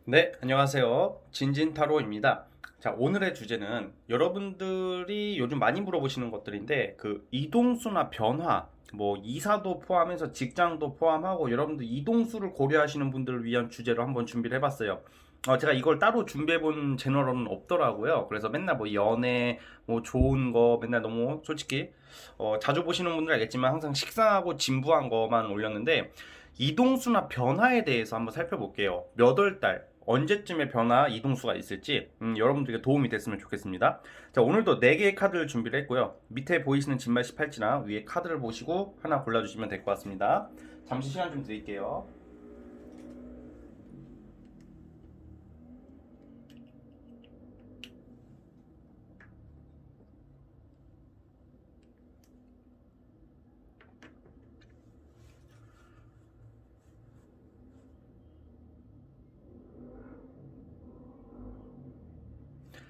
네, 안녕하세요. 진진타로입니다. 자, 오늘의 주제는 여러분들이 요즘 많이 물어보시는 것들인데, 이동수나 변화, 뭐 이사도 포함해서 직장도 포함하고 여러분들 이동수를 고려하시는 분들을 위한 주제로 한번 준비를 해봤어요. 제가 이걸 따로 준비해본 채널은 없더라고요. 그래서 맨날 뭐 연애, 뭐 좋은 거 맨날 너무 솔직히 자주 보시는 분들 알겠지만 항상 식상하고 진부한 거만 올렸는데 이동수나 변화에 대해서 한번 살펴볼게요. 몇 월 달, 언제쯤에 변화, 이동수가 있을지 여러분들에게 도움이 됐으면 좋겠습니다. 자, 오늘도 4개의 카드를 준비를 했고요. 밑에 보이시는 진말 18지나 위에 카드를 보시고 하나 골라주시면 될 것 같습니다. 잠시 시간 좀 드릴게요.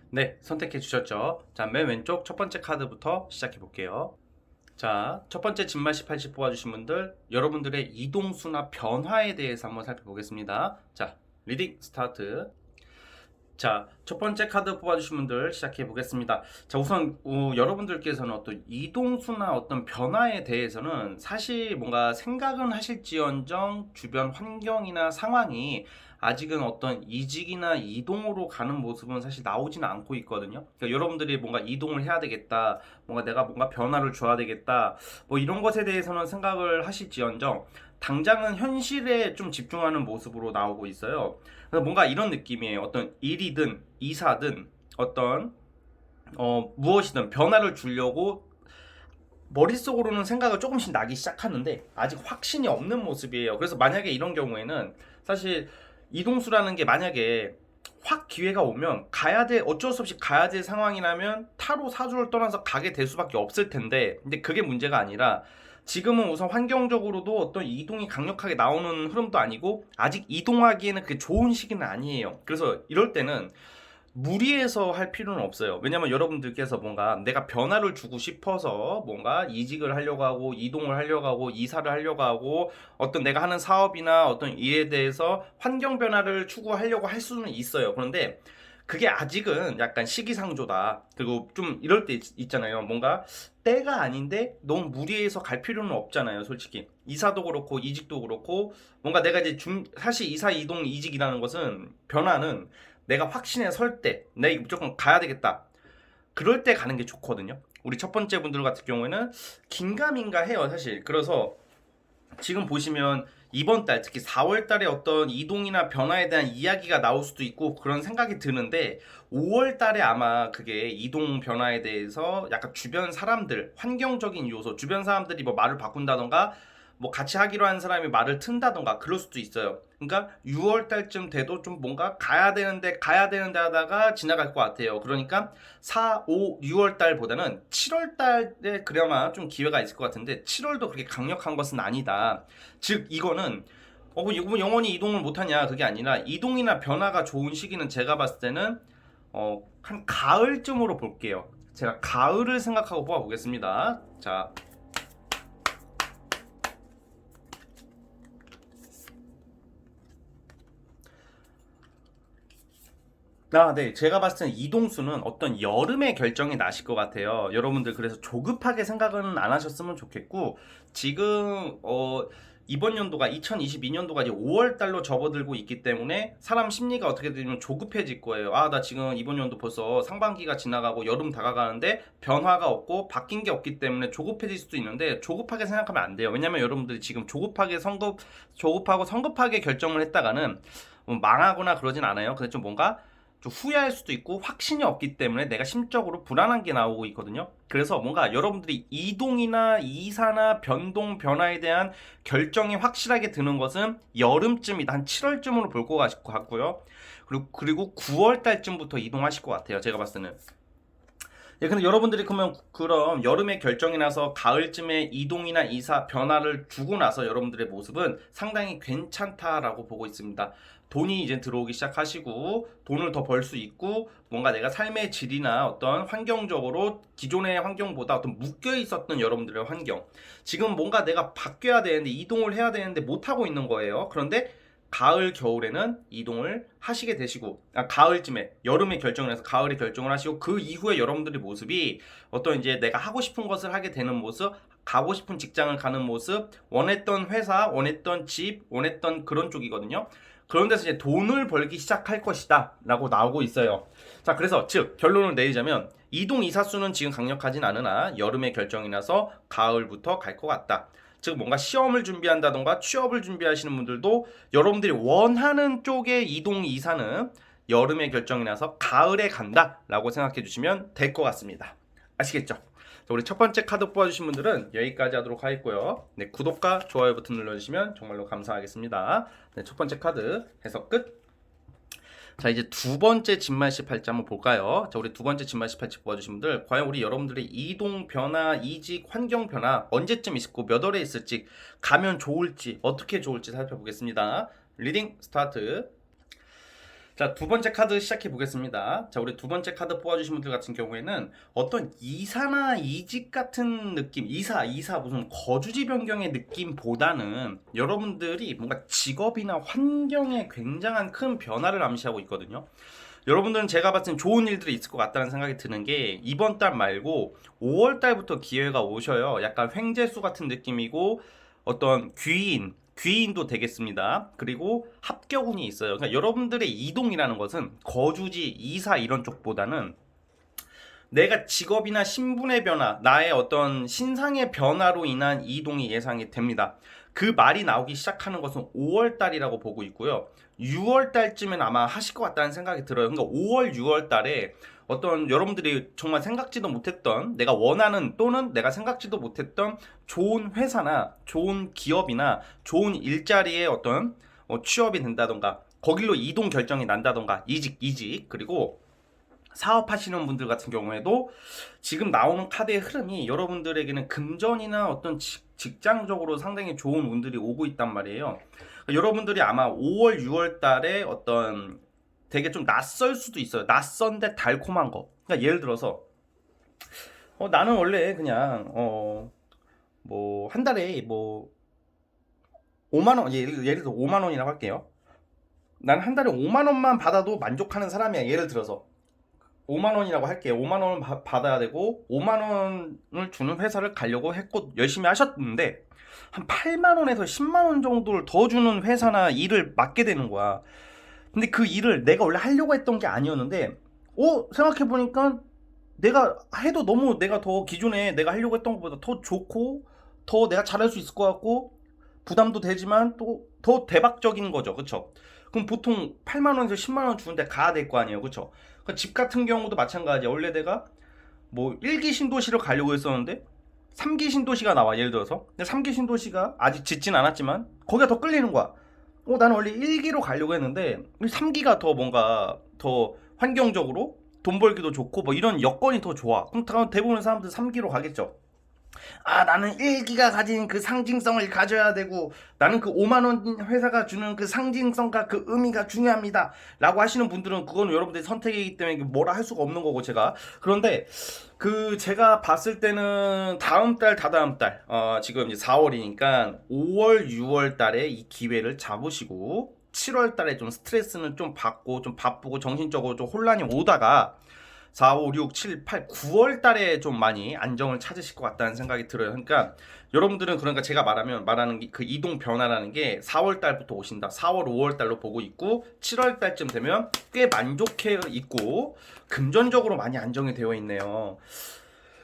네, 선택해 주셨죠? 자, 맨 왼쪽 첫 번째 카드부터 시작해 볼게요. 자, 첫 번째 진말 18지 뽑아주신 분들, 여러분들의 이동수나 변화에 대해서 한번 살펴보겠습니다. 자, 리딩 스타트. 자, 첫 번째 카드 뽑아주신 분들 시작해 보겠습니다. 자, 우선 여러분들께서는 어떤 이동수나 어떤 변화에 대해서는 사실 뭔가 생각은 하실지언정 주변 환경이나 상황이 아직은 어떤 이직이나 이동으로 가는 모습은 사실 나오지는 않고 있거든요. 그러니까 여러분들이 뭔가 이동을 해야 되겠다, 뭔가 내가 뭔가 변화를 줘야 되겠다, 뭐 이런 것에 대해서는 생각을 하실지언정 당장은 현실에 좀 집중하는 모습으로 나오고 있어요. 그래서 뭔가 이런 느낌이에요. 어떤 일이든 이사든 어떤 무엇이든 변화를 주려고 머릿속으로는 생각을 조금씩 나기 시작하는데 아직 확신이 없는 모습이에요. 그래서 만약에 이런 경우에는 사실 이동수라는 게 만약에 확 기회가 오면 가야 돼, 어쩔 수 없이 가야 될 상황이라면 타로 사주를 떠나서 가게 될 수밖에 없을 텐데, 근데 그게 문제가 아니라 지금은 우선 환경적으로도 어떤 이동이 강력하게 나오는 흐름도 아니고 아직 이동하기에는 그게 좋은 시기는 아니에요. 그래서 이럴 때는 무리해서 할 필요는 없어요. 왜냐면 여러분들께서 뭔가 내가 변화를 주고 싶어서 뭔가 이직을 하려고 하고 이동을 하려고 하고 이사를 하려고 하고 어떤 내가 하는 사업이나 어떤 일에 대해서 환경 변화를 추구하려고 할 수는 있어요. 그런데 그게 아직은 약간 시기상조다. 그리고 좀 이럴 때 있잖아요. 뭔가 때가 아닌데 너무 무리해서 갈 필요는 없잖아요. 솔직히 이사도 그렇고 이직도 그렇고 뭔가 내가 이제 사실 이사 이동 이직이라는 것은 변화는 내가 확신에 설 때, 내가 무조건 가야 되겠다. 그럴 때 가는 게 좋거든요. 우리 첫 번째 분들 같은 경우에는 긴가민가 해요, 사실. 그래서 지금 보시면 이번 달, 특히 4월 달에 어떤 이동이나 변화에 대한 이야기가 나올 수도 있고 그런 생각이 드는데 5월 달에 아마 그게 이동 변화에 대해서 약간 주변 사람들, 환경적인 요소, 주변 사람들이 뭐 말을 바꾼다던가 뭐 같이 하기로 한 사람이 말을 튼다던가 그럴 수도 있어요. 그러니까 6월 달쯤 돼도 좀 뭔가 가야 되는데 하다가 지나갈 것 같아요. 그러니까 4, 5, 6월 달보다는 7월 달에 그래야만 좀 기회가 있을 것 같은데 7월도 그렇게 강력한 것은 아니다. 즉 이거는 이거 영원히 이동을 못하냐 그게 아니라 이동이나 변화가 좋은 시기는 제가 봤을 때는 한 가을쯤으로 볼게요. 제가 가을을 생각하고 뽑아보겠습니다. 자, 네. 제가 봤을 때는 이동수는 어떤 여름에 결정이 나실 것 같아요. 여러분들 그래서 조급하게 생각은 안 하셨으면 좋겠고, 지금, 이번 연도가 2022년도가 이제 5월 달로 접어들고 있기 때문에 사람 심리가 어떻게 되면 조급해질 거예요. 아, 나 지금 이번 연도 벌써 상반기가 지나가고 여름 다가가는데 변화가 없고 바뀐 게 없기 때문에 조급해질 수도 있는데 조급하게 생각하면 안 돼요. 왜냐면 여러분들이 지금 조급하고 성급하게 결정을 했다가는 망하거나 그러진 않아요. 근데 좀 뭔가 좀 후회할 수도 있고 확신이 없기 때문에 내가 심적으로 불안한 게 나오고 있거든요. 그래서 뭔가 여러분들이 이동이나 이사나 변동, 변화에 대한 결정이 확실하게 드는 것은 여름쯤이다. 한 7월쯤으로 볼 것 같고요. 그리고 9월 달쯤부터 이동하실 것 같아요. 제가 봤을 때는. 예, 근데 여러분들이 그럼 여름에 결정이 나서 가을쯤에 이동이나 이사 변화를 주고 나서 여러분들의 모습은 상당히 괜찮다라고 보고 있습니다. 돈이 이제 들어오기 시작하시고 돈을 더 벌 수 있고 뭔가 내가 삶의 질이나 어떤 환경적으로 기존의 환경보다 어떤 묶여 있었던 여러분들의 환경 지금 뭔가 내가 바뀌어야 되는데 이동을 해야 되는데 못 하고 있는 거예요. 그런데 가을 겨울에는 이동을 하시게 되시고, 가을쯤에 여름에 결정을 해서 가을에 결정을 하시고, 그 이후에 여러분들의 모습이 어떤 이제 내가 하고 싶은 것을 하게 되는 모습, 가고 싶은 직장을 가는 모습, 원했던 회사, 원했던 집, 원했던 그런 쪽이거든요. 그런 데서 이제 돈을 벌기 시작할 것이다 라고 나오고 있어요. 자, 그래서 즉 결론을 내리자면 이동 이사수는 지금 강력하진 않으나 여름에 결정이 나서 가을부터 갈 것 같다. 즉 뭔가 시험을 준비한다던가 취업을 준비하시는 분들도 여러분들이 원하는 쪽의 이동 이사는 여름에 결정이 나서 가을에 간다 라고 생각해 주시면 될 것 같습니다. 아시겠죠? 자, 우리 첫 번째 카드 뽑아주신 분들은 여기까지 하도록 하겠고요. 네, 구독과 좋아요 버튼 눌러주시면 정말로 감사하겠습니다. 네, 첫 번째 카드 해석 끝. 자, 이제 두 번째 진말시 팔찌 한번 볼까요? 자, 우리 두 번째 진말시 팔찌 뽑아주신 분들, 과연 우리 여러분들의 이동 변화, 이직, 환경 변화 언제쯤 있고 몇 월에 있을지, 가면 좋을지, 어떻게 좋을지 살펴보겠습니다. 리딩 스타트. 자, 두 번째 카드 시작해 보겠습니다. 자, 우리 두 번째 카드 뽑아주신 분들 같은 경우에는 어떤 이사나 이직 같은 느낌, 이사 무슨 거주지 변경의 느낌보다는 여러분들이 뭔가 직업이나 환경에 굉장한 큰 변화를 암시하고 있거든요. 여러분들은 제가 봤을 땐 좋은 일들이 있을 것 같다는 생각이 드는 게, 이번 달 말고 5월 달부터 기회가 오셔요. 약간 횡재수 같은 느낌이고, 어떤 귀인도 되겠습니다. 그리고 합격운이 있어요. 그러니까 여러분들의 이동이라는 것은 거주지, 이사 이런 쪽보다는 내가 직업이나 신분의 변화, 나의 어떤 신상의 변화로 인한 이동이 예상이 됩니다. 그 말이 나오기 시작하는 것은 5월 달이라고 보고 있고요. 6월 달쯤엔 아마 하실 것 같다는 생각이 들어요. 그러니까 5월, 6월 달에 어떤 여러분들이 정말 생각지도 못했던, 내가 원하는 또는 내가 생각지도 못했던 좋은 회사나 좋은 기업이나 좋은 일자리에 어떤 취업이 된다던가, 거길로 이동 결정이 난다던가, 이직, 그리고 사업하시는 분들 같은 경우에도 지금 나오는 카드의 흐름이 여러분들에게는 금전이나 어떤 직장적으로 상당히 좋은 운들이 오고 있단 말이에요. 그러니까 여러분들이 아마 5월, 6월 달에 어떤 되게 좀 낯설 수도 있어요. 낯선데 달콤한 거. 그러니까 예를 들어서 나는 원래 그냥 뭐 한 달에 뭐 5만 원, 예를 들어서 5만 원이라고 할게요. 난 한 달에 5만 원만 받아도 만족하는 사람이야. 예를 들어서 5만 원이라고 할게요. 5만 원을 받아야 되고 5만 원을 주는 회사를 가려고 했고 열심히 하셨는데 한 8만 원에서 10만 원 정도를 더 주는 회사나 일을 맡게 되는 거야. 근데 그 일을 내가 원래 하려고 했던 게 아니었는데 생각해보니까 내가 해도 너무 내가 더 기존에 내가 하려고 했던 것보다 더 좋고 더 내가 잘할 수 있을 것 같고 부담도 되지만 또 더 대박적인 거죠. 그쵸? 그럼 보통 8만 원에서 10만 원 주는데 가야 될 거 아니에요. 그쵸? 그러니까 집 같은 경우도 마찬가지야. 원래 내가 뭐 1기 신도시를 가려고 했었는데 3기 신도시가 나와. 예를 들어서 근데 3기 신도시가 아직 짓진 않았지만 거기가 더 끌리는 거야. 나는 원래 1기로 가려고 했는데 3기가 더 뭔가 더 환경적으로 돈 벌기도 좋고 뭐 이런 여건이 더 좋아. 그럼 대부분 사람들 3기로 가겠죠. 나는 1기가 가진 그 상징성을 가져야 되고 나는 그 5만 원 회사가 주는 그 상징성과 그 의미가 중요합니다 라고 하시는 분들은 그건 여러분들의 선택이기 때문에 뭐라 할 수가 없는 거고, 제가 그런데 제가 봤을 때는 다음 달, 다다음 달 지금 이제 4월이니까 5월, 6월 달에 이 기회를 잡으시고 7월 달에 좀 스트레스는 좀 받고 좀 바쁘고 정신적으로 좀 혼란이 오다가 4, 5, 6, 7, 8, 9월 달에 좀 많이 안정을 찾으실 것 같다는 생각이 들어요. 그러니까 여러분들은, 그러니까 제가 말하는 그 이동 변화라는 게 4월 달부터 오신다. 4월, 5월 달로 보고 있고 7월 달쯤 되면 꽤 만족해 있고 금전적으로 많이 안정이 되어 있네요.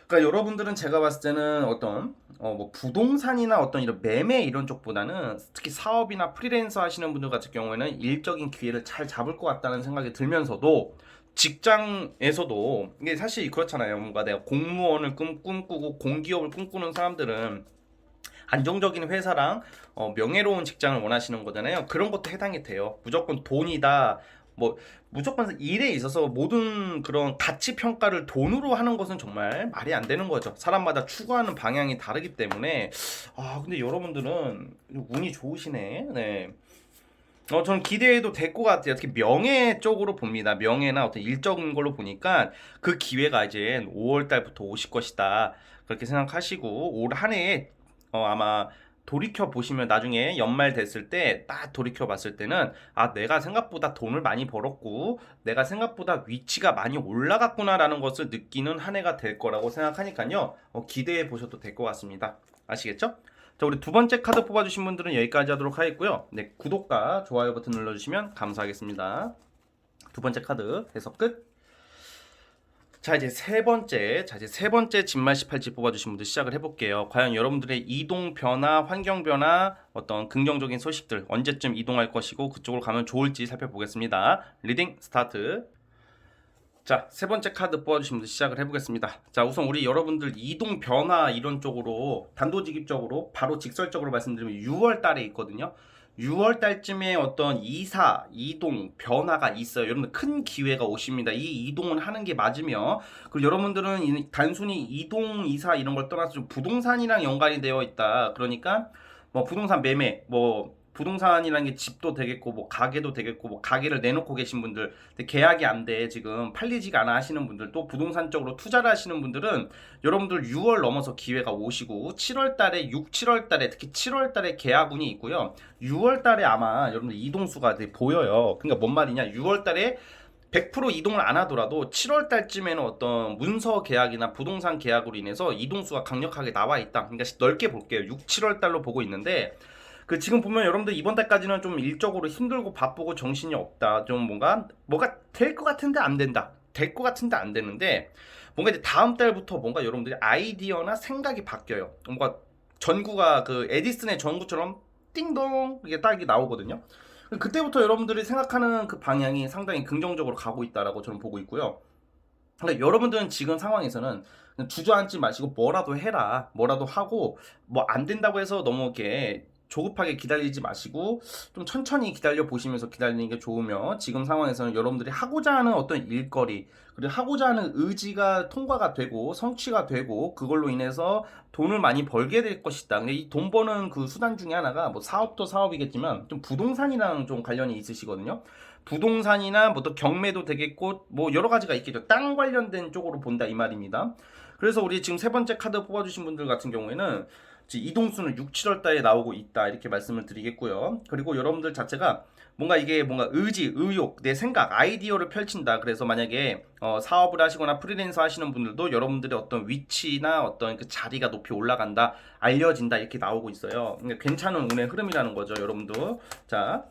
그러니까 여러분들은 제가 봤을 때는 어떤 뭐 부동산이나 어떤 이런 매매 이런 쪽보다는 특히 사업이나 프리랜서 하시는 분들 같은 경우에는 일적인 기회를 잘 잡을 것 같다는 생각이 들면서도, 직장에서도 이게 사실 그렇잖아요. 뭔가 내가 공무원을 꿈꾸고 공기업을 꿈꾸는 사람들은 안정적인 회사랑 명예로운 직장을 원하시는 거잖아요. 그런 것도 해당이 돼요. 무조건 돈이다. 뭐 무조건 일에 있어서 모든 그런 가치 평가를 돈으로 하는 것은 정말 말이 안 되는 거죠. 사람마다 추구하는 방향이 다르기 때문에. 근데 여러분들은 운이 좋으시네. 네. 저는 기대해도 될 것 같아요. 특히 명예 쪽으로 봅니다. 명예나 어떤 일적인 걸로 보니까 그 기회가 이제 5월 달부터 오실 것이다. 그렇게 생각하시고 올 한 해에 아마 돌이켜 보시면 나중에 연말 됐을 때 딱 돌이켜 봤을 때는 아, 내가 생각보다 돈을 많이 벌었고 내가 생각보다 위치가 많이 올라갔구나라는 것을 느끼는 한 해가 될 거라고 생각하니까요. 기대해 보셔도 될 것 같습니다. 아시겠죠? 자, 우리 두 번째 카드 뽑아주신 분들은 여기까지 하도록 하겠고요. 네, 구독과 좋아요 버튼 눌러주시면 감사하겠습니다. 두 번째 카드 해석 끝. 자, 이제 세 번째 진말 18지 뽑아주신 분들 시작을 해볼게요. 과연 여러분들의 이동 변화, 환경 변화, 어떤 긍정적인 소식들 언제쯤 이동할 것이고 그쪽으로 가면 좋을지 살펴보겠습니다. 리딩 스타트. 자, 세 번째 카드 뽑아주신 분들 시작을 해보겠습니다. 자, 우선 우리 여러분들 이동 변화 이런 쪽으로 단도직입적으로 바로 직설적으로 말씀드리면 6월 달에 있거든요. 6월 달쯤에 어떤 이사, 이동, 변화가 있어요. 여러분들 큰 기회가 오십니다. 이 이동을 하는 게 맞으며, 그리고 여러분들은 단순히 이동, 이사 이런 걸 떠나서 좀 부동산이랑 연관이 되어 있다. 그러니까 뭐 부동산 매매, 뭐 부동산이라는 게 집도 되겠고 뭐 가게도 되겠고 뭐 가게를 내놓고 계신 분들 근데 계약이 안 돼 지금 팔리지가 않아 하시는 분들 또 부동산 쪽으로 투자를 하시는 분들은 여러분들 6월 넘어서 기회가 오시고 7월 달에 7월 달에 특히 7월 달에 계약운이 있고요. 6월 달에 아마 여러분들 이동수가 되게 보여요. 그러니까 뭔 말이냐? 6월 달에 100% 이동을 안 하더라도 7월 달쯤에는 어떤 문서 계약이나 부동산 계약으로 인해서 이동수가 강력하게 나와 있다. 그러니까 넓게 볼게요. 6, 7월 달로 보고 있는데 그 지금 보면 여러분들 이번 달까지는 좀 일적으로 힘들고 바쁘고 정신이 없다. 좀 뭐가 될 것 같은데 안 된다. 될 것 같은데 안 되는데 뭔가 이제 다음 달부터 뭔가 여러분들이 아이디어나 생각이 바뀌어요. 뭔가 전구가 그 에디슨의 전구처럼 띵동 이게 딱 이게 나오거든요. 그때부터 여러분들이 생각하는 그 방향이 상당히 긍정적으로 가고 있다라고 저는 보고 있고요. 그러니까 여러분들은 지금 상황에서는 주저앉지 마시고 뭐라도 해라. 뭐라도 하고 뭐 안 된다고 해서 너무 이렇게 조급하게 기다리지 마시고 좀 천천히 기다려 보시면서 기다리는 게 좋으며 지금 상황에서는 여러분들이 하고자 하는 어떤 일거리 그리고 하고자 하는 의지가 통과가 되고 성취가 되고 그걸로 인해서 돈을 많이 벌게 될 것이다. 근데 이 돈 버는 그 수단 중에 하나가 뭐 사업도 사업이겠지만 좀 부동산이랑 좀 관련이 있으시거든요. 부동산이나 뭐 또 경매도 되겠고 뭐 여러 가지가 있겠죠. 땅 관련된 쪽으로 본다 이 말입니다. 그래서 우리 지금 세 번째 카드 뽑아주신 분들 같은 경우에는 이동수는 6, 7월 달에 나오고 있다 이렇게 말씀을 드리겠고요. 그리고 여러분들 자체가 뭔가 이게 뭔가 의지, 의욕, 내 생각, 아이디어를 펼친다. 그래서 만약에 사업을 하시거나 프리랜서 하시는 분들도 여러분들의 어떤 위치나 어떤 그 자리가 높이 올라간다, 알려진다 이렇게 나오고 있어요. 그러니까 괜찮은 운의 흐름이라는 거죠, 여러분들. 자.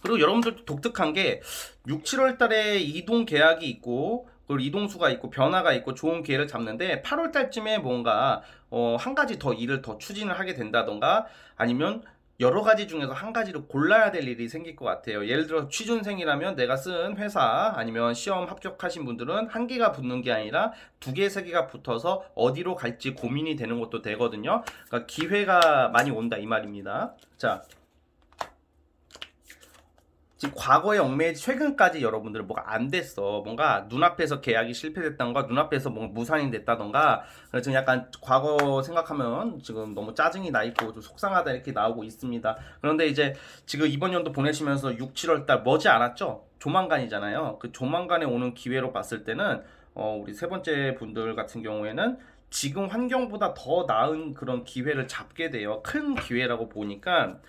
그리고 여러분들 독특한 게 6, 7월 달에 이동 계약이 있고 그리고 이동수가 있고 변화가 있고 좋은 기회를 잡는데 8월 달쯤에 뭔가 한 가지 더 일을 더 추진을 하게 된다던가 아니면 여러 가지 중에서 한 가지를 골라야 될 일이 생길 것 같아요. 예를 들어 취준생이라면 내가 쓴 회사 아니면 시험 합격하신 분들은 한 개가 붙는 게 아니라 두 개, 세 개가 붙어서 어디로 갈지 고민이 되는 것도 되거든요. 그러니까 기회가 많이 온다 이 말입니다. 자. 지금 과거에 얽매이지 최근까지 여러분들 뭐가 안 됐어. 뭔가 눈앞에서 계약이 실패됐던가 눈앞에서 뭔가 무산이 됐다던가 그래서 지금 약간 과거 생각하면 지금 너무 짜증이 나 있고 좀 속상하다 이렇게 나오고 있습니다. 그런데 이제 지금 이번 연도 보내시면서 6, 7월 달 머지 않았죠? 조만간이잖아요. 그 조만간에 오는 기회로 봤을 때는 우리 세 번째 분들 같은 경우에는 지금 환경보다 더 나은 그런 기회를 잡게 돼요. 큰 기회라고 보니까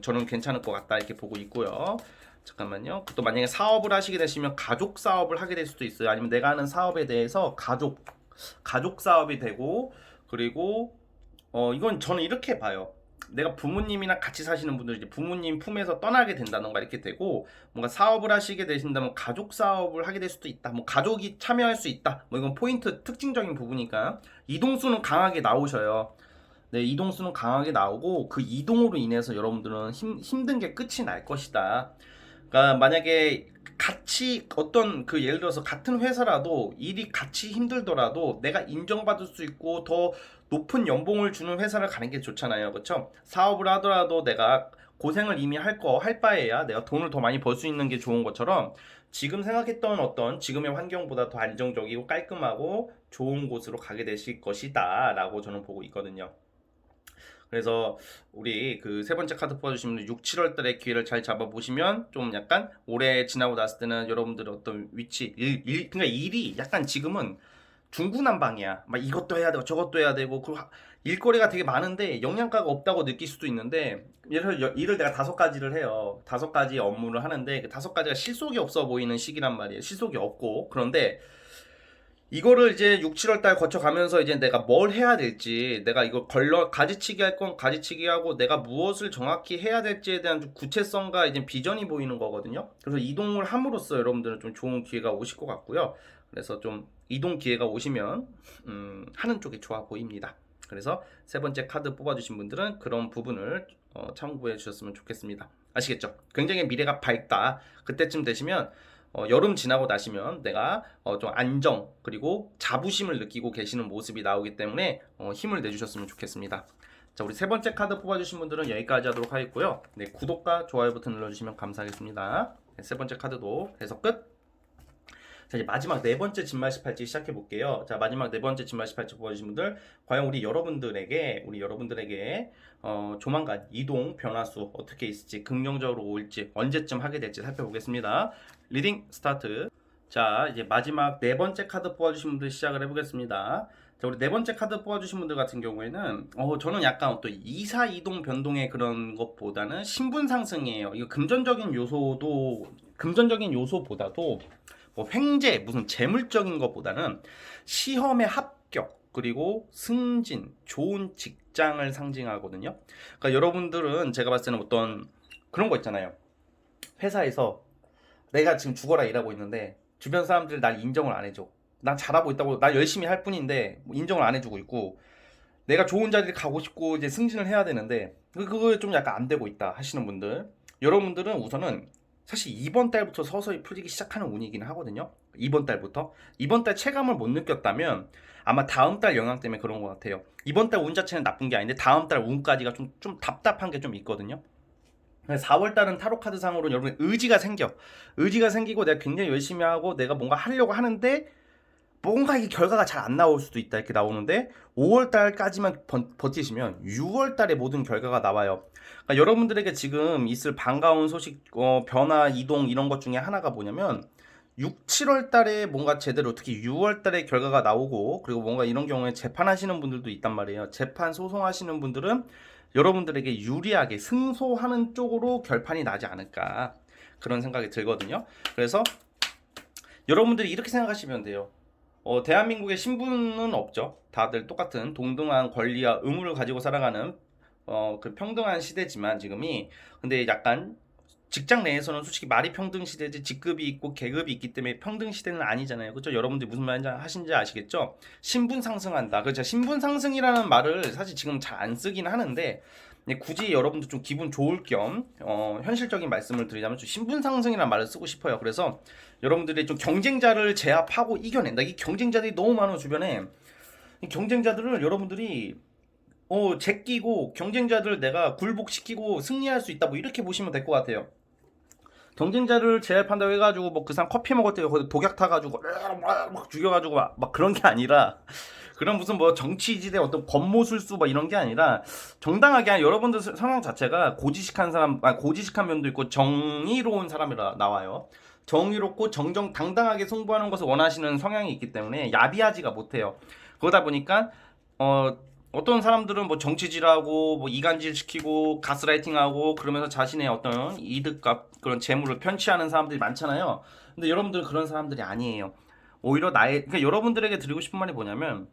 저는 괜찮을 것 같다 이렇게 보고 있고요. 잠깐만요. 또 만약에 사업을 하시게 되시면 가족 사업을 하게 될 수도 있어요. 아니면 내가 하는 사업에 대해서 가족 사업이 되고 그리고 이건 저는 이렇게 봐요. 내가 부모님이랑 같이 사시는 분들 이제 부모님 품에서 떠나게 된다던가 이렇게 되고 뭔가 사업을 하시게 되신다면 가족 사업을 하게 될 수도 있다. 뭐 가족이 참여할 수 있다. 뭐 이건 포인트 특징적인 부분이니까 이동수는 강하게 나오셔요. 네, 이동수는 강하게 나오고 그 이동으로 인해서 여러분들은 힘든 게 끝이 날 것이다. 그러니까 만약에 같이 어떤 그 예를 들어서 같은 회사라도 일이 같이 힘들더라도 내가 인정받을 수 있고 더 높은 연봉을 주는 회사를 가는 게 좋잖아요. 그렇죠? 사업을 하더라도 내가 고생을 이미 할 바에야 내가 돈을 더 많이 벌 수 있는 게 좋은 것처럼 지금 생각했던 어떤 지금의 환경보다 더 안정적이고 깔끔하고 좋은 곳으로 가게 되실 것이다 라고 저는 보고 있거든요. 그래서 우리 그 세 번째 카드 뽑아주시면 6, 7월 달에 기회를 잘 잡아보시면 좀 약간 올해 지나고 났을 때는 여러분들의 어떤 위치, 그러니까 일이 약간 지금은 중구난방이야. 막 이것도 해야 되고 저것도 해야 되고 일거리가 되게 많은데 영양가가 없다고 느낄 수도 있는데, 예를 들어 일을 내가 5가지를 해요. 5가지 업무를 하는데 그 5가지가 실속이 없어 보이는 시기란 말이에요. 실속이 없고. 그런데 이거를 이제 6, 7월 달 거쳐가면서 이제 내가 뭘 해야 될지, 내가 이거 가지치기 할 건 가지치기 하고, 내가 무엇을 정확히 해야 될지에 대한 좀 구체성과 이제 비전이 보이는 거거든요. 그래서 이동을 함으로써 여러분들은 좀 좋은 기회가 오실 것 같고요. 그래서 좀 이동 기회가 오시면 하는 쪽이 좋아 보입니다. 그래서 세 번째 카드 뽑아주신 분들은 그런 부분을 참고해 주셨으면 좋겠습니다. 아시겠죠? 굉장히 미래가 밝다. 그때쯤 되시면 여름 지나고 나시면 내가 좀 안정 그리고 자부심을 느끼고 계시는 모습이 나오기 때문에 힘을 내주셨으면 좋겠습니다. 자, 우리 세 번째 카드 뽑아주신 분들은 여기까지 하도록 하겠고요. 네, 구독과 좋아요 버튼 눌러주시면 감사하겠습니다. 네, 세 번째 카드도 해서 끝. 자, 이제 마지막 네 번째 진말 18지 시작해 볼게요. 자, 마지막 네 번째 진말 18지 뽑아주신 분들, 과연 우리 여러분들에게 조만간 이동 변화수 어떻게 있을지, 긍정적으로 올지, 언제쯤 하게 될지 살펴보겠습니다. 리딩 스타트. 자, 이제 마지막 네 번째 카드 뽑아주신 분들 시작을 해보겠습니다. 자, 우리 네 번째 카드 뽑아주신 분들 같은 경우에는 저는 약간 어떤 이사 이동 변동의 그런 것보다는 신분 상승이에요. 이거 금전적인 요소보다도 뭐 횡재, 무슨 재물적인 것보다는 시험의 합격, 그리고 승진, 좋은 직장을 상징하거든요. 그러니까 여러분들은 제가 봤을 때는 어떤 그런 거 있잖아요. 회사에서 내가 지금 죽어라 일하고 있는데 주변 사람들이 날 인정을 안 해줘. 난 잘하고 있다고, 나 열심히 할 뿐인데 뭐 인정을 안 해주고 있고, 내가 좋은 자리를 가고 싶고 이제 승진을 해야 되는데 그거 좀 약간 안 되고 있다 하시는 분들, 여러분들은 우선은 사실 이번 달부터 서서히 풀리기 시작하는 운이긴 하거든요. 이번 달 체감을 못 느꼈다면 아마 다음 달 영향 때문에 그런 것 같아요. 이번 달 운 자체는 나쁜 게 아닌데 다음 달 운까지가 좀 답답한 게 좀 있거든요. 4월 달은 타로 카드 상으로 여러분 의지가 생기고 내가 굉장히 열심히 하고 내가 뭔가 하려고 하는데 뭔가 이게 결과가 잘 안 나올 수도 있다 이렇게 나오는데, 5월 달까지만 버티시면 6월 달에 모든 결과가 나와요. 그러니까 여러분들에게 지금 있을 반가운 소식, 변화, 이동 이런 것 중에 하나가 뭐냐면 6, 7월 달에 뭔가 제대로, 특히 6월 달에 결과가 나오고, 그리고 뭔가 이런 경우에 재판하시는 분들도 있단 말이에요. 재판 소송하시는 분들은 여러분들에게 유리하게 승소하는 쪽으로 결판이 나지 않을까, 그런 생각이 들거든요. 그래서 여러분들이 이렇게 생각하시면 돼요. 대한민국에 신분은 없죠. 다들 똑같은 동등한 권리와 의무를 가지고 살아가는 그 평등한 시대지만 지금이, 근데 약간 직장 내에서는 솔직히 말이 평등 시대지, 직급이 있고 계급이 있기 때문에 평등 시대는 아니잖아요. 그렇죠? 여러분들이 무슨 말인지 하신지 아시겠죠? 신분 상승한다. 그렇죠? 신분 상승이라는 말을 사실 지금 잘 안 쓰긴 하는데, 굳이 여러분들 좀 기분 좋을 겸 현실적인 말씀을 드리자면 좀 신분 상승이라는 말을 쓰고 싶어요. 그래서 여러분들이 좀 경쟁자를 제압하고 이겨낸다. 이 경쟁자들이 너무 많아 주변에. 이 경쟁자들을 여러분들이 제끼고 경쟁자들을 내가 굴복시키고 승리할 수 있다, 뭐 이렇게 보시면 될 것 같아요. 경쟁자를 제압한다고 해가지고 뭐 그 사람 커피 먹을 때 거기 독약 타가지고 막 죽여가지고 막 그런 게 아니라, 그런 무슨 뭐 정치지대 어떤 권모술수 막 이런 게 아니라, 정당하게 여러분들 성향 자체가 고지식한 사람, 고지식한 면도 있고 정의로운 사람이라 나와요. 정의롭고 정정당당하게 승부하는 것을 원하시는 성향이 있기 때문에 야비하지가 못해요. 그러다 보니까 어떤 사람들은 뭐 정치질하고 뭐 이간질 시키고 가스라이팅하고 그러면서 자신의 어떤 이득과 그런 재물을 편취하는 사람들이 많잖아요. 근데 여러분들은 그런 사람들이 아니에요. 오히려 그러니까 여러분들에게 드리고 싶은 말이 뭐냐면,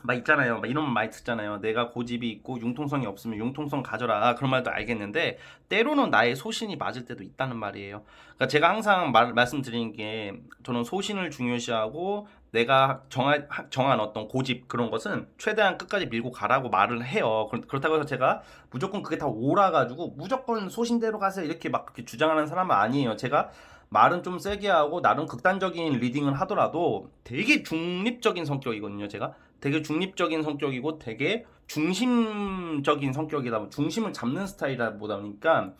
막 있잖아요. 막 이런 말 많이 듣잖아요. 내가 고집이 있고 융통성이 없으면 융통성 가져라. 그런 말도 알겠는데, 때로는 나의 소신이 맞을 때도 있다는 말이에요. 그러니까 제가 항상 말씀드리는 게, 저는 소신을 중요시하고 내가 정한 어떤 고집, 그런 것은 최대한 끝까지 밀고 가라고 말을 해요. 그렇다고 해서 제가 무조건 그게 다 옳아가지고 무조건 소신대로 가세요 이렇게 막 그렇게 주장하는 사람은 아니에요. 제가 말은 좀 세게 하고 나름 극단적인 리딩을 하더라도 되게 중립적인 성격이거든요. 제가 되게 중립적인 성격이고 되게 중심적인 성격이다, 중심을 잡는 스타일이다 보다 보니까,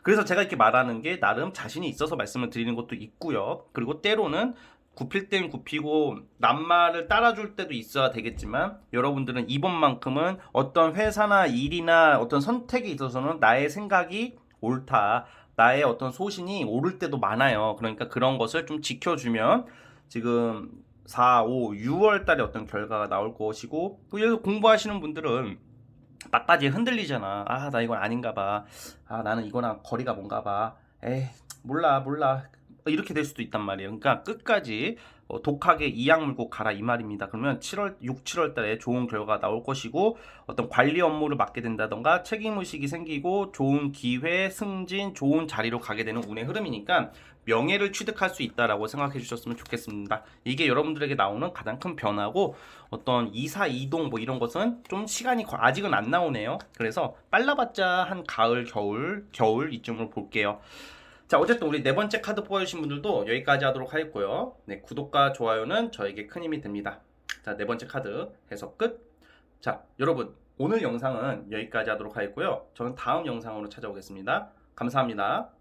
그래서 제가 이렇게 말하는 게 나름 자신이 있어서 말씀을 드리는 것도 있고요. 그리고 때로는 굽힐 땐 굽히고 낱말을 따라줄 때도 있어야 되겠지만, 여러분들은 이번만큼은 어떤 회사나 일이나 어떤 선택에 있어서는 나의 생각이 옳다, 나의 어떤 소신이 옳을 때도 많아요. 그러니까 그런 것을 좀 지켜주면 지금 4, 5, 6월 달에 어떤 결과가 나올 것이고, 그래서 공부하시는 분들은 막바지에 흔들리잖아. 아, 나 이건 아닌가 봐. 아, 나는 이거랑 거리가 뭔가 봐. 에이, 몰라. 이렇게 될 수도 있단 말이에요. 그러니까 끝까지 독하게 이악 물고 가라 이 말입니다. 그러면 7월 달에 좋은 결과가 나올 것이고, 어떤 관리 업무를 맡게 된다던가 책임의식이 생기고 좋은 기회, 승진, 좋은 자리로 가게 되는 운의 흐름이니까 명예를 취득할 수 있다라고 생각해 주셨으면 좋겠습니다. 이게 여러분들에게 나오는 가장 큰 변화고, 어떤 이사 이동 뭐 이런 것은 좀 시간이 아직은 안 나오네요. 그래서 빨라봤자 한 가을, 겨울 이쯤으로 볼게요. 자, 어쨌든 우리 네 번째 카드 뽑아주신 분들도 여기까지 하도록 하겠고요. 네, 구독과 좋아요는 저에게 큰 힘이 됩니다. 자, 네 번째 카드 해석 끝. 자, 여러분 오늘 영상은 여기까지 하도록 하겠고요. 저는 다음 영상으로 찾아오겠습니다. 감사합니다.